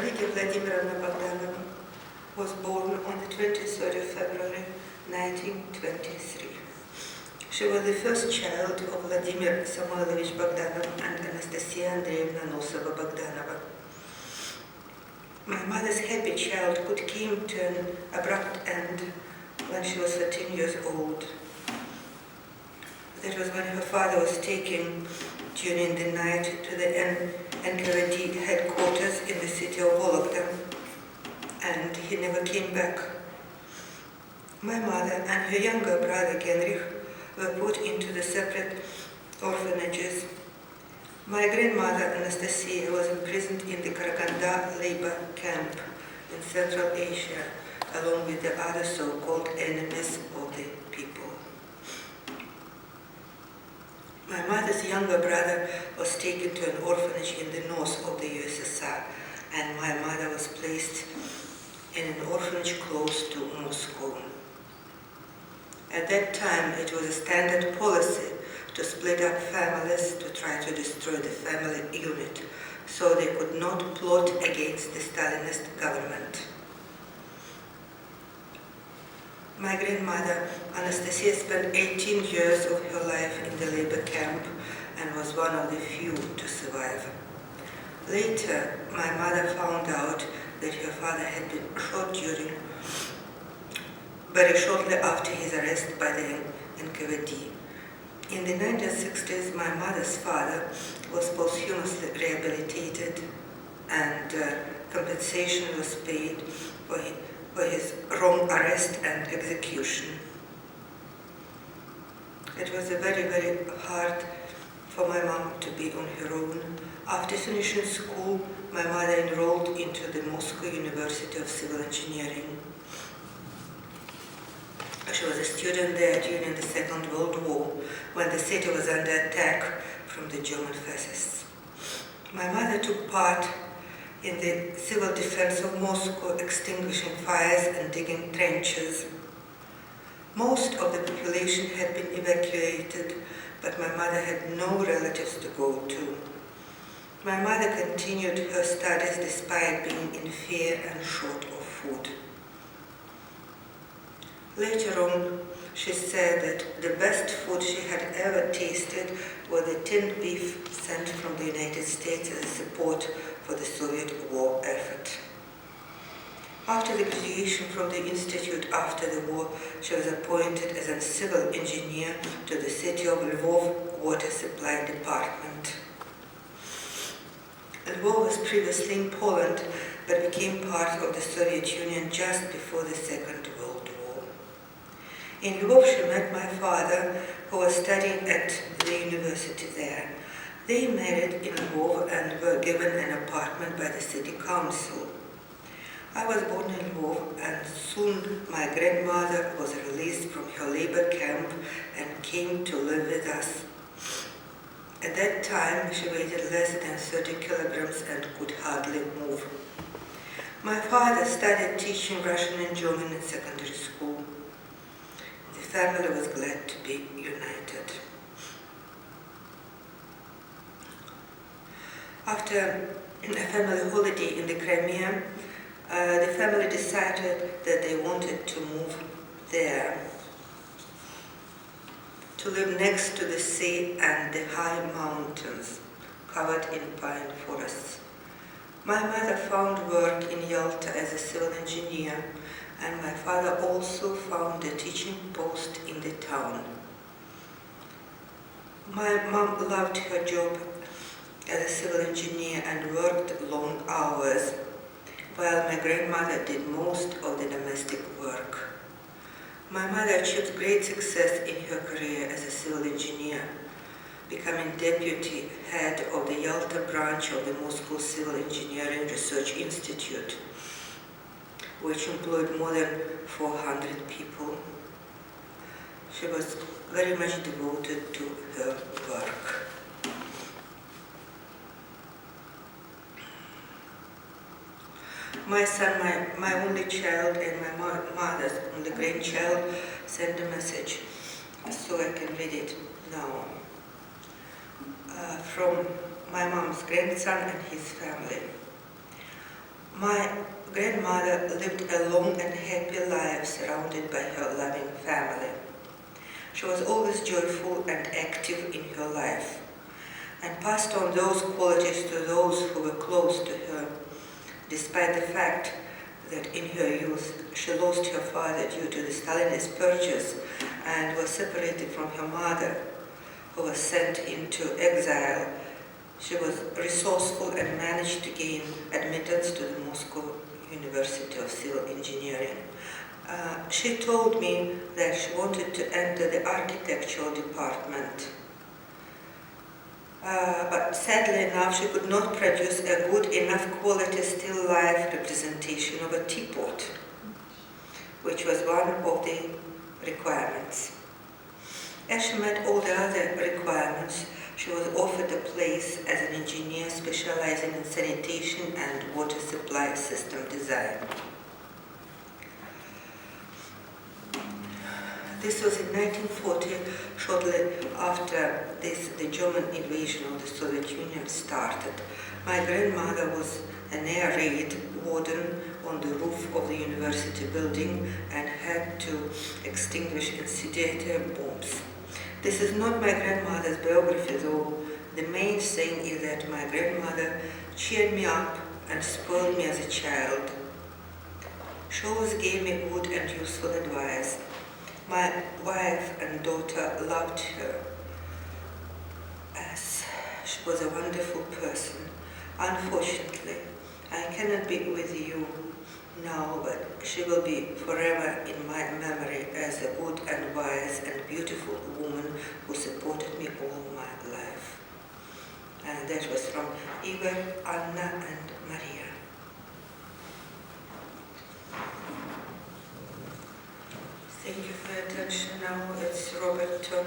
Margarita Vladimirovna Bogdanova was born on the 23rd of February 1923. She was the first child of Vladimir Samuilovich Bogdanov and Anastasia Andreevna Nosova Bogdanova. My mother's happy childhood came to an abrupt end when she was 13 years old. That was when her father was taken during the night to the NKVD headquarters in the city of Vologda, and he never came back. My mother and her younger brother Genrikh were put into the separate orphanages. My grandmother Anastasia was imprisoned in the Karaganda labor camp in Central Asia, along with the other so-called enemies of the people. My mother's younger brother was taken to an orphanage in the north of the USSR, and my mother was placed in an orphanage close to Moscow. At that time, it was a standard policy to split up families to try to destroy the family unit, so they could not plot against the Stalinist government. My grandmother, Anastasia, spent 18 years of her life in the labor camp and was one of the few to survive. Later, my mother found out that her father had been shot very shortly after his arrest by the NKVD. In the 1960s, my mother's father was posthumously rehabilitated and compensation was paid for his wrong arrest and execution. It was very, very hard for my mom to be on her own. After finishing school, my mother enrolled into the Moscow University of Civil Engineering. She was a student there during the Second World War, when the city was under attack from the German fascists. My mother took part in the civil defense of Moscow, extinguishing fires and digging trenches. Most of the population had been evacuated, but my mother had no relatives to go to. My mother continued her studies despite being in fear and short of food. Later on, she said that the best food she had ever tasted was the tinned beef sent from the United States as support for the Soviet war effort. After the graduation from the institute after the war, she was appointed as a civil engineer to the city of Lvov Water Supply Department. Lvov was previously in Poland, but became part of the Soviet Union just before the Second World War. In Lvov, she met my father, who was studying at the university there. They married in Lvov and were given an apartment by the city council. I was born in Lvov, and soon my grandmother was released from her labor camp and came to live with us. At that time, she weighed less than 30 kilograms and could hardly move. My father started teaching Russian and German in secondary school. The family was glad to be united. After a family holiday in the Crimea, the family decided that they wanted to move there, to live next to the sea and the high mountains covered in pine forests. My mother found work in Yalta as a civil engineer, and my father also found a teaching post in the town. My mom loved her job as a civil engineer and worked long hours, while my grandmother did most of the domestic work. My mother achieved great success in her career as a civil engineer, becoming deputy head of the Yalta branch of the Moscow Civil Engineering Research Institute, which employed more than 400 people. She was very much devoted to her work. My son, my only child, and my mother's only grandchild sent a message, so I can read it now. From my mom's grandson and his family. My grandmother lived a long and happy life surrounded by her loving family. She was always joyful and active in her life, and passed on those qualities to those who were close to her, despite the fact that in her youth she lost her father due to the Stalinist purges and was separated from her mother, who was sent into exile. She was resourceful and managed to gain admittance to the Moscow University of Civil Engineering. She told me that she wanted to enter the architectural department. But sadly enough, she could not produce a good enough quality still life representation of a teapot, which was one of the requirements. As she met all the other requirements, she was offered a place as an engineer specializing in sanitation and water supply system design. This was in 1940, shortly after the German invasion of the Soviet Union started. My grandmother was an air raid warden on the roof of the university building and had to extinguish incendiary bombs. This is not my grandmother's biography, though. The main thing is that my grandmother cheered me up and spoiled me as a child. She always gave me good and useful advice. My wife and daughter loved her, as she was a wonderful person. Unfortunately, I cannot be with you now, but she will be forever in my memory as a good and wise and beautiful woman who supported me all my life. And that was from Igor, Anna, and Maria. Thank you for your attention. Now it's Robert's turn.